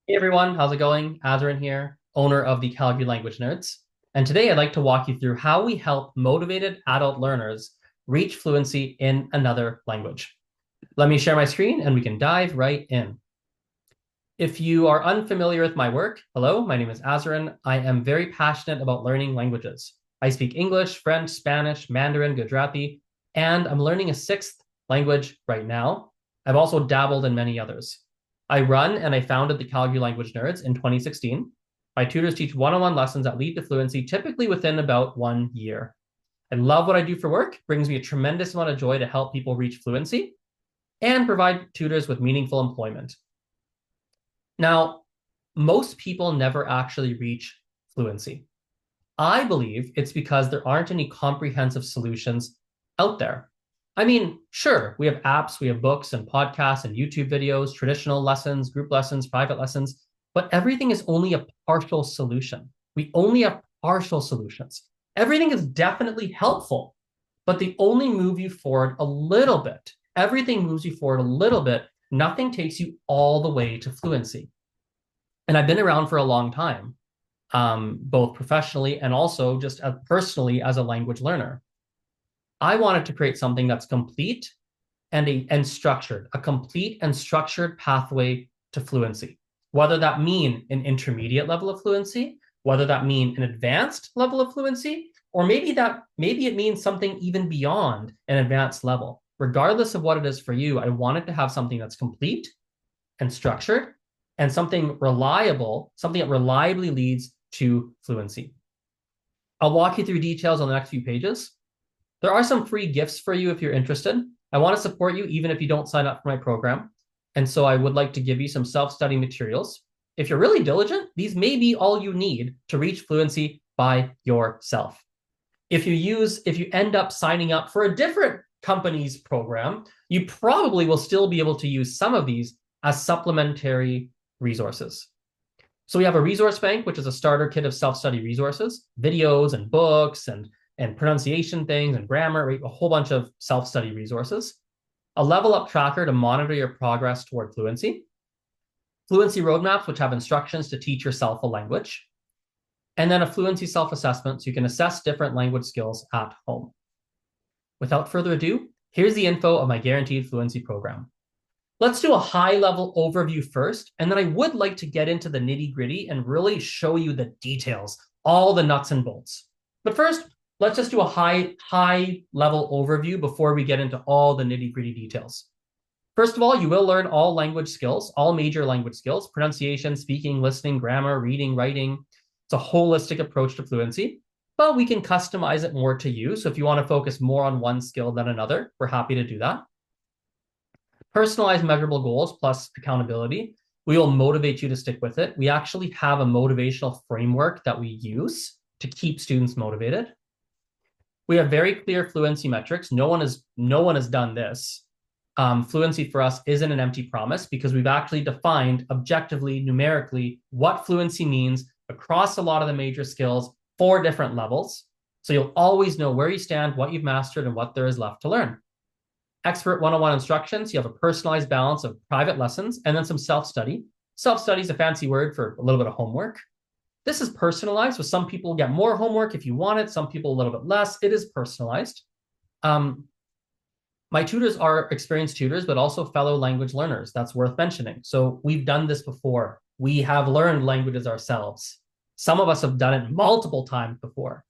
Hey everyone, how's it going? Azren here, owner of the Calgary Language Nerds. And today I'd like to walk you through how we help motivated adult learners reach fluency in another language. Let me share my screen and we can dive right in. If you are unfamiliar with my work, hello, my name is Azren. I am very passionate about learning languages. I speak English, French, Spanish, Mandarin, Gujarati, and I'm learning a sixth language right now. I've also dabbled in many others. I run and I founded the Calgary Language Nerds in 2016. My tutors teach one-on-one lessons that lead to fluency, typically within about 1 year. I love what I do for work, brings me a tremendous amount of joy to help people reach fluency and provide tutors with meaningful employment. Now, most people never actually reach fluency. I believe it's because there aren't any comprehensive solutions out there. I mean, sure, we have apps, we have books and podcasts and YouTube videos, traditional lessons, group lessons, private lessons, but everything is only a partial solution. We only have partial solutions. Everything is definitely helpful, but they only move you forward a little bit. Everything moves you forward a little bit. Nothing takes you all the way to fluency. And I've been around for a long time, both professionally and also just personally as a language learner. I wanted to create something that's complete and structured, a complete and structured pathway to fluency. Whether that mean an intermediate level of fluency, whether that mean an advanced level of fluency, or maybe it means something even beyond an advanced level. Regardless of what it is for you, I wanted to have something that's complete and structured and something reliable, something that reliably leads to fluency. I'll walk you through details on the next few pages. There are some free gifts for you if you're interested. I want to support you even if you don't sign up for my program. And so I would like to give you some self-study materials. If you're really diligent, these may be all you need to reach fluency by yourself. If you end up signing up for a different company's program, you probably will still be able to use some of these as supplementary resources. So we have a resource bank, which is a starter kit of self-study resources, videos and books and pronunciation things and grammar, right? A whole bunch of self-study resources. A level up tracker to monitor your progress toward fluency. Fluency roadmaps, which have instructions to teach yourself a language. And then a fluency self-assessment so you can assess different language skills at home. Without further ado, here's the info of my Guaranteed Fluency Program. Let's do a high-level overview first, and then I would like to get into the nitty-gritty and really show you the details, all the nuts and bolts. But first, let's just do a high-level overview before we get into all the nitty-gritty details. First of all, you will learn all language skills, all major language skills, pronunciation, speaking, listening, grammar, reading, writing. It's a holistic approach to fluency, but we can customize it more to you. So if you want to focus more on one skill than another, we're happy to do that. Personalized measurable goals plus accountability. We will motivate you to stick with it. We actually have a motivational framework that we use to keep students motivated. We have very clear fluency metrics. No one has done this. Fluency for us isn't an empty promise because we've actually defined objectively, numerically, what fluency means across a lot of the major skills, 4 different levels. So you'll always know where you stand, what you've mastered, and what there is left to learn. Expert one-on-one instructions. You have a personalized balance of private lessons and then some self-study. Self-study is a fancy word for a little bit of homework. This is personalized, so some people get more homework if you want it, some people a little bit less. It is personalized. My tutors are experienced tutors, but also fellow language learners. That's worth mentioning. So we've done this before. We have learned languages ourselves. Some of us have done it multiple times before.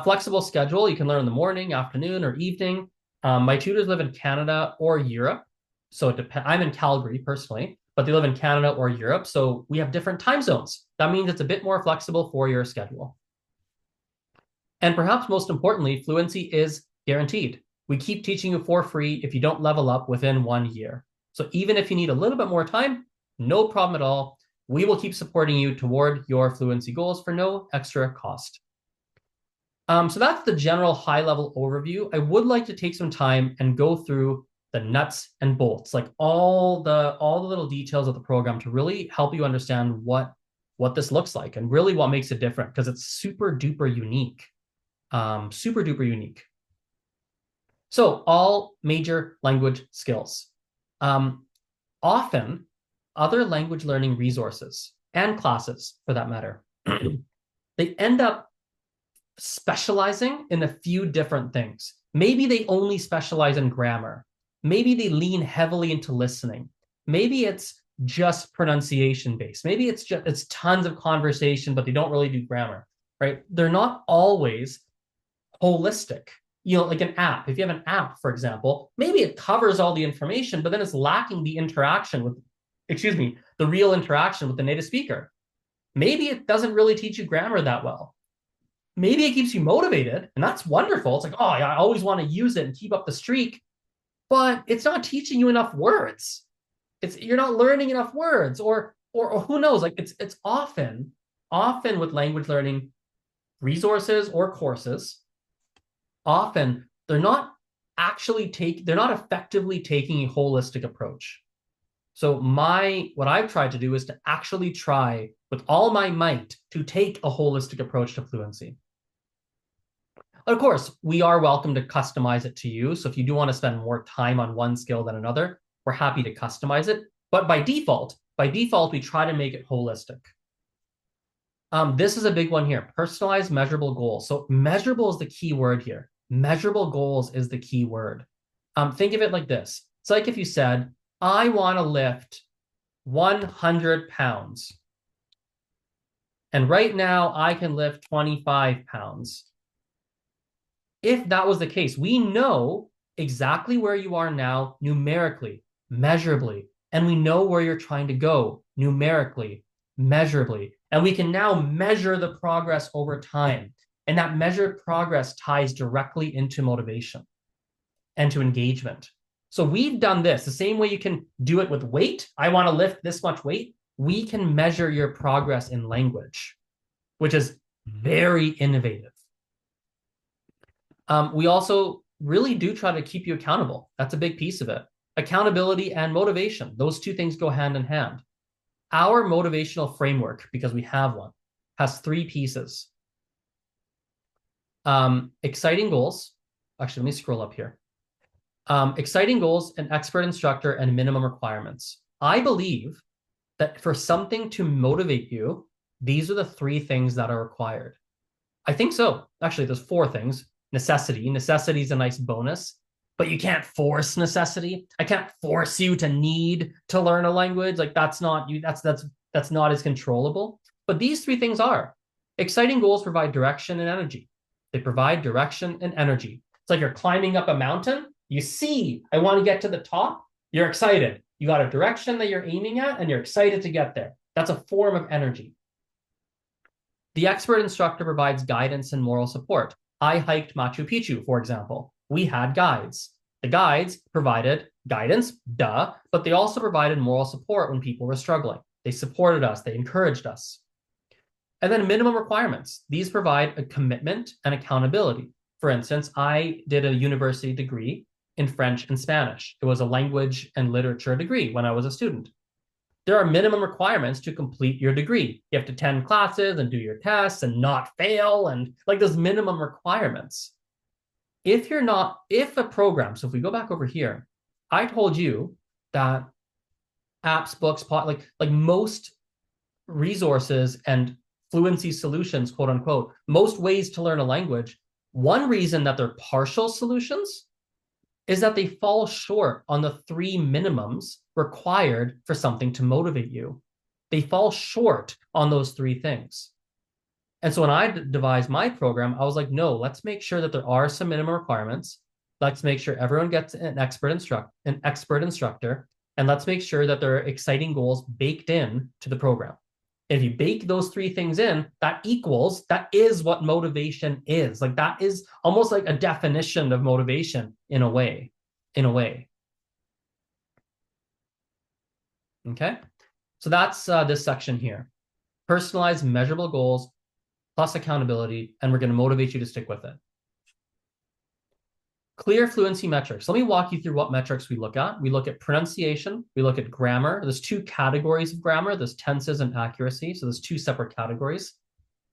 Flexible schedule. You can learn in the morning, afternoon, or evening. My tutors live in Canada or Europe. So it depends. I'm in Calgary personally, but they live in Canada or Europe. So we have different time zones. That means it's a bit more flexible for your schedule. And perhaps most importantly, fluency is guaranteed. We keep teaching you for free if you don't level up within 1 year. So even if you need a little bit more time, no problem at all. We will keep supporting you toward your fluency goals for no extra cost. So that's the general high-level overview. I would like to take some time and go through the nuts and bolts, like all the little details of the program to really help you understand what this looks like and really what makes it different because it's super duper unique. Super duper unique. So all major language skills. Often other language learning resources and classes for that matter, they end up specializing in a few different things. Maybe they only specialize in grammar. Maybe they lean heavily into listening. Maybe it's just pronunciation based. Maybe it's tons of conversation, but they don't really do grammar, right? They're not always holistic. Like an app. If you have an app, for example, maybe it covers all the information, but then it's lacking the interaction with, the real interaction with the native speaker. Maybe it doesn't really teach you grammar that well. Maybe it keeps you motivated, and that's wonderful. It's like, oh, I always want to use it and keep up the streak, but it's not teaching you enough words. You're not learning enough words, or who knows? Like it's often with language learning resources or courses, often they're not effectively taking a holistic approach. So what I've tried to do is to actually try with all my might to take a holistic approach to fluency. Of course, we are welcome to customize it to you. So if you do want to spend more time on one skill than another, we're happy to customize it. But by default, we try to make it holistic. This is a big one here, personalized measurable goals. So measurable is the key word here. Measurable goals is the key word. Think of it like this. It's like if you said, I want to lift 100 pounds. And right now I can lift 25 pounds. If that was the case, we know exactly where you are now numerically, measurably, and we know where you're trying to go numerically, measurably, and we can now measure the progress over time. And that measured progress ties directly into motivation and to engagement. So we've done this the same way you can do it with weight. I want to lift this much weight. We can measure your progress in language, which is very innovative. We also really do try to keep you accountable. That's a big piece of it. Accountability and motivation. Those two things go hand in hand. Our motivational framework, because we have one, has 3 pieces. Exciting goals. Actually, let me scroll up here. Exciting goals, an expert instructor, and minimum requirements. I believe that for something to motivate you, these are the 3 things that are required. I think so. Actually, there's 4 things. Necessity. Necessity is a nice bonus, but you can't force necessity. I can't force you to need to learn a language. Like that's not as controllable. But these 3 things are. Exciting goals provide direction and energy. They provide direction and energy. It's like you're climbing up a mountain. You see, I want to get to the top. You're excited. You got a direction that you're aiming at, and you're excited to get there. That's a form of energy. The expert instructor provides guidance and moral support. I hiked Machu Picchu, for example. We had guides. The guides provided guidance, duh, but they also provided moral support when people were struggling. They supported us. They encouraged us. And then minimum requirements. These provide a commitment and accountability. For instance, I did a university degree in French and Spanish. It was a language and literature degree when I was a student. There are minimum requirements to complete your degree. You have to attend classes and do your tests and not fail, and like there's minimum requirements. If a program, so if we go back over here, I told you that apps, books, like most resources and fluency solutions, quote unquote, most ways to learn a language, one reason that they're partial solutions is that they fall short on the 3 minimums required for something to motivate you. They fall short on those 3 things. And so when I devised my program, I was like, no, let's make sure that there are some minimum requirements. Let's make sure everyone gets an expert instructor, and let's make sure that there are exciting goals baked in to the program. If you bake those 3 things in, that is what motivation is. Like that is almost like a definition of motivation in a way. Okay, so that's this section here. Personalized measurable goals plus accountability, and we're going to motivate you to stick with it. Clear fluency metrics. Let me walk you through what metrics we look at. We look at pronunciation. We look at grammar. There's 2 categories of grammar. There's tenses and accuracy. So there's 2 separate categories.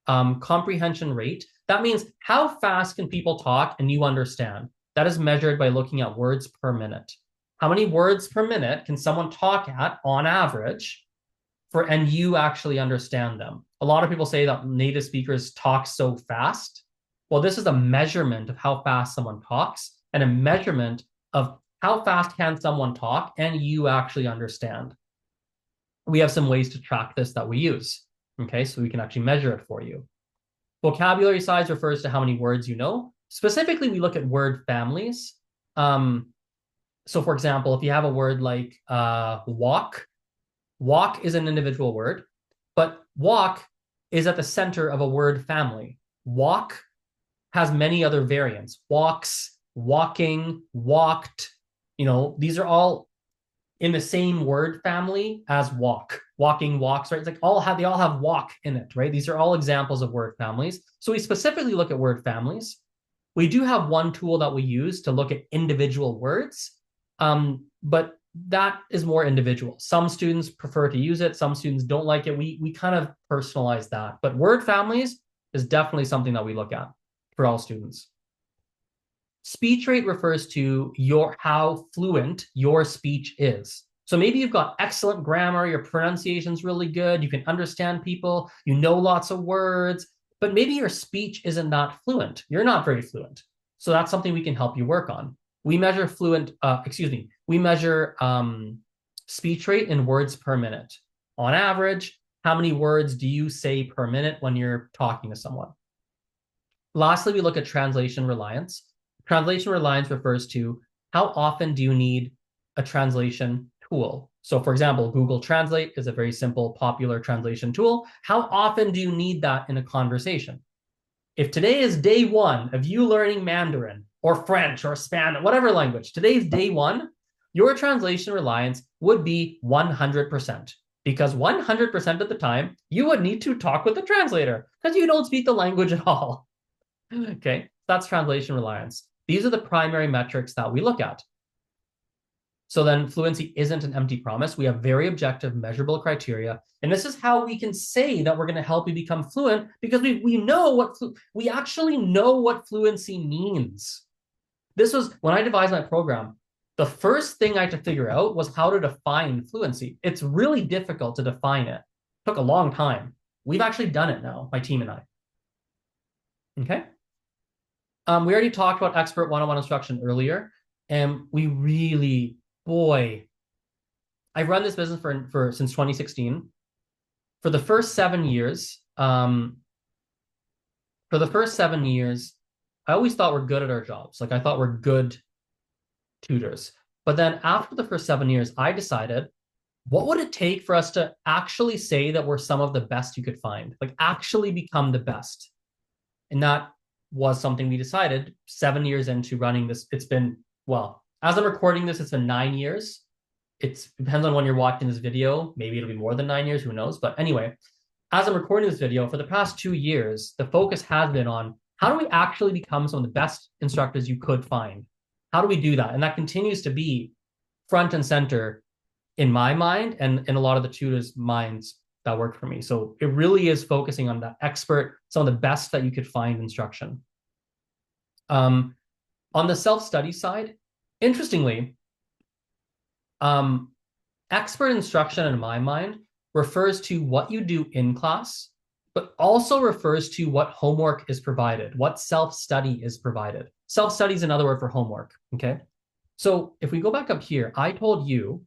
Comprehension rate. That means how fast can people talk and you understand. That is measured by looking at words per minute. How many words per minute can someone talk at on average and you actually understand them? A lot of people say that native speakers talk so fast. Well, this is a measurement of how fast someone talks and a measurement of how fast can someone talk and you actually understand. We have some ways to track this that we use. Okay, so we can actually measure it for you. Vocabulary size refers to how many words you know. Specifically, we look at word families. So for example, if you have a word like walk, walk is an individual word, but walk is at the center of a word family. Walk has many other variants. Walks, walking, walked, these are all in the same word family as walk. Walking, walks, right? It's like they all have walk in it, right? These are all examples of word families. So we specifically look at word families. We do have one tool that we use to look at individual words, but that is more individual. Some students prefer to use it. Some students don't like it. We kind of personalize that. But word families is definitely something that we look at for all students. Speech rate refers to how fluent your speech is. So maybe you've got excellent grammar, your pronunciation's really good, you can understand people, you know lots of words, but maybe your speech isn't that fluent. You're not very fluent. So that's something we can help you work on. We measure speech rate in words per minute. On average, how many words do you say per minute when you're talking to someone? Lastly, we look at translation reliance. Translation reliance refers to how often do you need a translation tool. So for example, Google Translate is a very simple, popular translation tool. How often do you need that in a conversation? If today is day one of you learning Mandarin or French or Spanish, whatever language, today's day one, your translation reliance would be 100%. Because 100% of the time, you would need to talk with the translator because you don't speak the language at all. Okay, that's translation reliance. These are the primary metrics that we look at. So then fluency isn't an empty promise. We have very objective, measurable criteria. And this is how we can say that we're going to help you become fluent because we actually know what fluency means. This was when I devised my program. The first thing I had to figure out was how to define fluency. It's really difficult to define it. It took a long time. We've actually done it now, my team and I. Okay. We already talked about expert one-on-one instruction earlier, and we really, I've run this business since 2016. For the first 7 years, I always thought we're good at our jobs. Like I thought we're good tutors. But then after the first 7 years, I decided, what would it take for us to actually say that we're some of the best you could find? Like actually become the best. And that was something we decided 7 years into running this. It's been, as I'm recording this, it's been 9 years. It depends on when you're watching this video. Maybe it'll be more than 9 years, who knows? But anyway, as I'm recording this video, for the past 2 years, the focus has been on how do we actually become some of the best instructors you could find? How do we do that? And that continues to be front and center in my mind and in a lot of the tutors' minds that work for me. So it really is focusing on the expert, some of the best that you could find instruction. On the self-study side, interestingly, expert instruction in my mind refers to what you do in class, but also refers to what homework is provided, what self-study is provided. Self-study is another word for homework, okay? So if we go back up here, I told you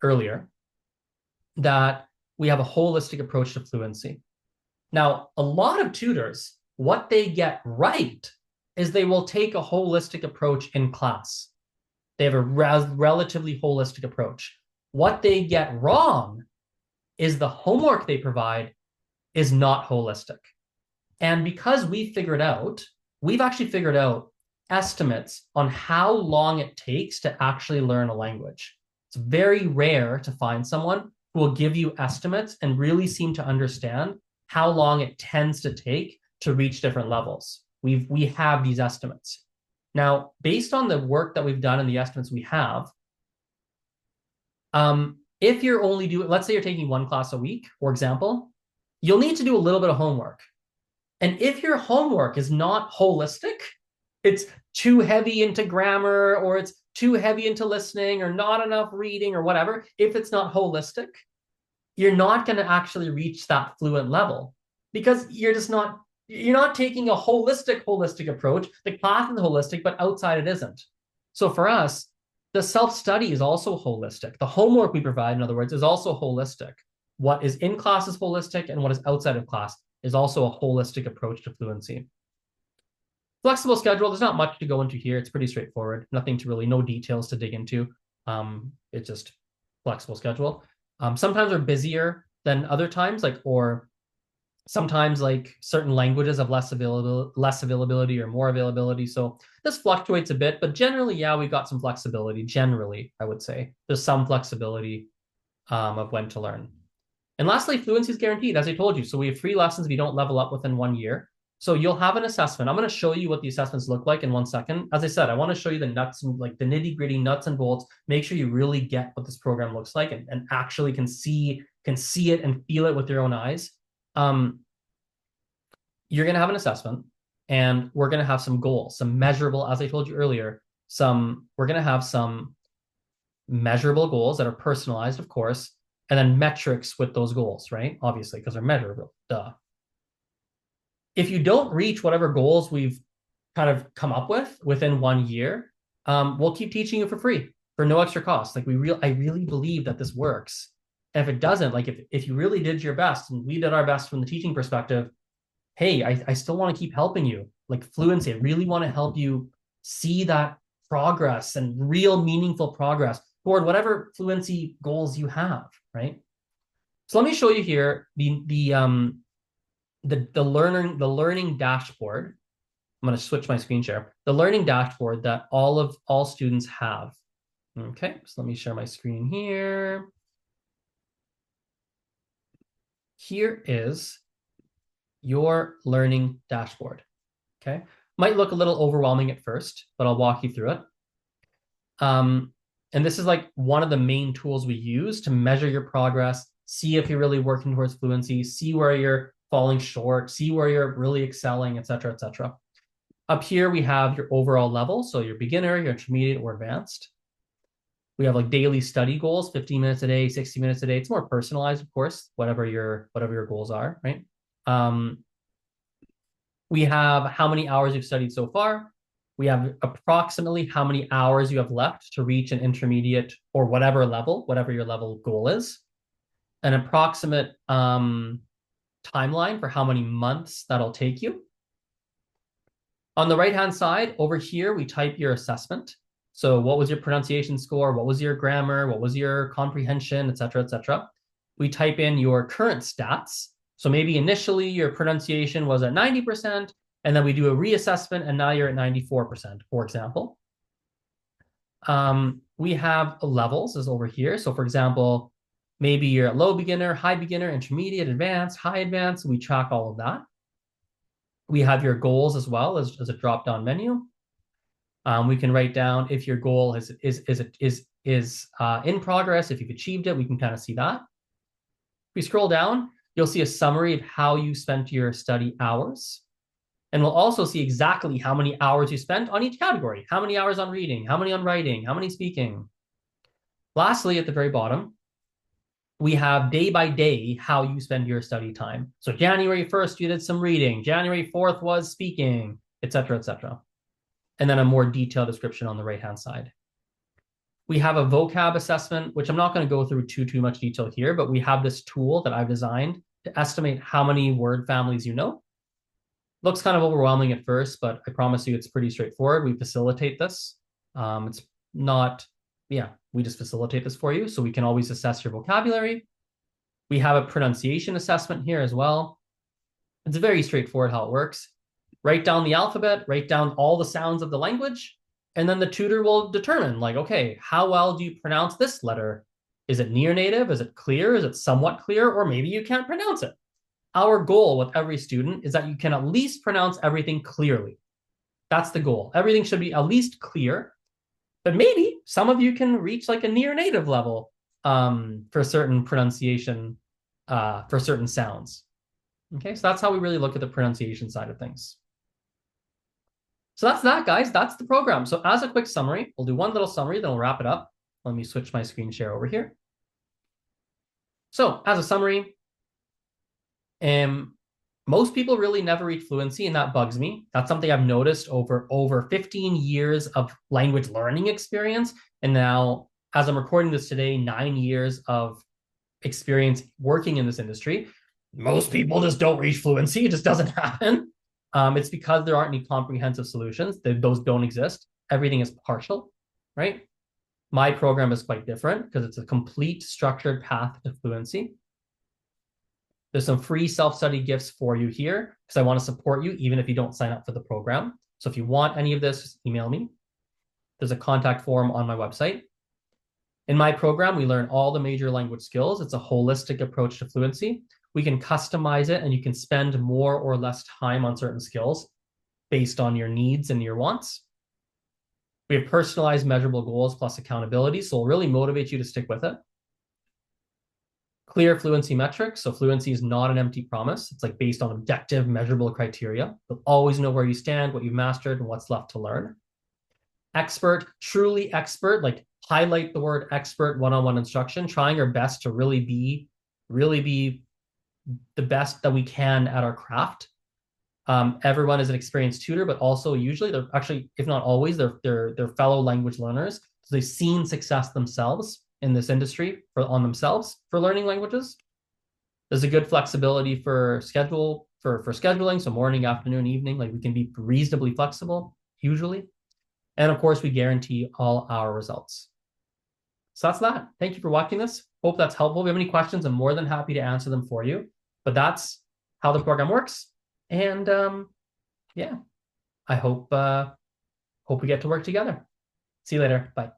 earlier that we have a holistic approach to fluency. Now, a lot of tutors, what they get right is they will take a holistic approach in class. They have a relatively holistic approach. What they get wrong is the homework they provide is not holistic. And because we've actually figured out estimates on how long it takes to actually learn a language. It's very rare to find someone who will give you estimates and really seem to understand how long it tends to take to reach different levels. We have these estimates. Now, based on the work that we've done and the estimates we have, if you're only doing, let's say you're taking one class a week, for example, you'll need to do a little bit of homework. And if your homework is not holistic, it's too heavy into grammar, or it's too heavy into listening, or not enough reading, or whatever, if it's not holistic, you're not going to actually reach that fluent level because you're not taking a holistic approach. The class is holistic, but outside it isn't. So for us, the self-study is also holistic. The homework we provide, in other words, is also holistic. What is in class is holistic, and what is outside of class is also a holistic approach to fluency. Flexible schedule, there's not much to go into here. It's pretty straightforward. Nothing to really, no details to dig into. It's just flexible schedule. Sometimes we're busier than other times, or sometimes like certain languages have less availability or more availability. So this fluctuates a bit, but generally, yeah, we've got some flexibility. Generally, I would say there's some flexibility of when to learn. And lastly, fluency is guaranteed, as I told you. So we have 3 lessons if you don't level up within 1 year. So you'll have an assessment. I'm going to show you what the assessments look like in 1 second. As I said, I want to show you the nuts and like the nitty gritty nuts and bolts. Make sure you really get what this program looks like and actually can see it and feel it with your own eyes. You're going to have an assessment, and we're going to have some goals, some measurable, as I told you earlier, we're going to have some measurable goals that are personalized, of course, and then metrics with those goals, right? Obviously, because they're measurable. Duh. If you don't reach whatever goals we've kind of come up with within 1 year, we'll keep teaching you for free for no extra cost. Like I really believe that this works. And if it doesn't, like if you really did your best and we did our best from the teaching perspective, hey, I still want to keep helping you. Like fluency, I really want to help you see that progress and real meaningful progress toward whatever fluency goals you have, right? So let me show you here the learning dashboard. I'm going to switch my screen share. The learning dashboard that all students have. Okay, so let me share my screen here. Here is your learning dashboard. Okay, might look a little overwhelming at first, but I'll walk you through it. And this is like one of the main tools we use to measure your progress, see if you're really working towards fluency, see where you're falling short, see where you're really excelling, et cetera, et cetera. Up here, we have your overall level. So your beginner, your intermediate, or advanced. We have like daily study goals, 15 minutes a day, 60 minutes a day. It's more personalized, of course, whatever your goals are, right? We have how many hours you've studied so far. We have approximately how many hours you have left to reach an intermediate or whatever your level goal is. An approximate timeline for how many months that'll take you. On the right-hand side, over here, we type your assessment. So what was your pronunciation score? What was your grammar? What was your comprehension, et cetera, et cetera. We type in your current stats. So maybe initially your pronunciation was at 90%, and then we do a reassessment, and now you're at 94%, for example. We have levels is over here. So for example, maybe you're a low beginner, high beginner, intermediate, advanced, high advanced. We track all of that. We have your goals as well as a drop-down menu. We can write down if your goal is in progress, if you've achieved it, we can kind of see that. If we scroll down, you'll see a summary of how you spent your study hours. And we'll also see exactly how many hours you spent on each category. How many hours on reading, how many on writing, how many speaking. Lastly, at the very bottom, we have day by day how you spend your study time. So January 1st, you did some reading. January 4th was speaking, et cetera, et cetera. And then a more detailed description on the right-hand side. We have a vocab assessment, which I'm not going to go through too much detail here, but we have this tool that I've designed to estimate how many word families you know. Looks kind of overwhelming at first, but I promise you it's pretty straightforward. We facilitate this. It's not, we just facilitate this for you, so we can always assess your vocabulary. We have a pronunciation assessment here as well. It's very straightforward how it works. Write down the alphabet, write down all the sounds of the language, and then the tutor will determine, like, okay, how well do you pronounce this letter? Is it near native? Is it clear? Is it somewhat clear? Or maybe you can't pronounce it. Our goal with every student is that you can at least pronounce everything clearly. That's the goal. Everything should be at least clear, but maybe some of you can reach like a near native level for certain pronunciation, for certain sounds. Okay, so that's how we really look at the pronunciation side of things. So that's that, guys. That's the program. So as a quick summary, we'll do one little summary, then we'll wrap it up. Let me switch my screen share over here. So as a summary, most people really never reach fluency, and that bugs me. That's something I've noticed over 15 years of language learning experience. And now, as I'm recording this today, 9 years of experience working in this industry. Most people just don't reach fluency. It just doesn't happen. It's because there aren't any comprehensive solutions. Those don't exist. Everything is partial, right? My program is quite different because it's a complete structured path to fluency. There's some free self-study gifts for you here because I want to support you even if you don't sign up for the program. So if you want any of this, just email me. There's a contact form on my website. In my program, we learn all the major language skills. It's a holistic approach to fluency. We can customize it and you can spend more or less time on certain skills based on your needs and your wants. We have personalized measurable goals plus accountability, so we'll really motivate you to stick with it. Clear fluency metrics. So fluency is not an empty promise. It's like based on objective, measurable criteria. You'll always know where you stand, what you've mastered, and what's left to learn. Expert, truly expert, like highlight the word expert one-on-one instruction, trying our best to really be the best that we can at our craft. Everyone is an experienced tutor, but also usually they're actually, if not always, they're fellow language learners. So they've seen success themselves in this industry on themselves for learning languages. There's a good flexibility for scheduling, so morning, afternoon, evening, like we can be reasonably flexible usually. And of course, we guarantee all our results. So that's that. Thank you for watching this. Hope that's helpful. If you have any questions, I'm more than happy to answer them for you. But that's how the program works. And yeah, I hope we get to work together. See you later. Bye.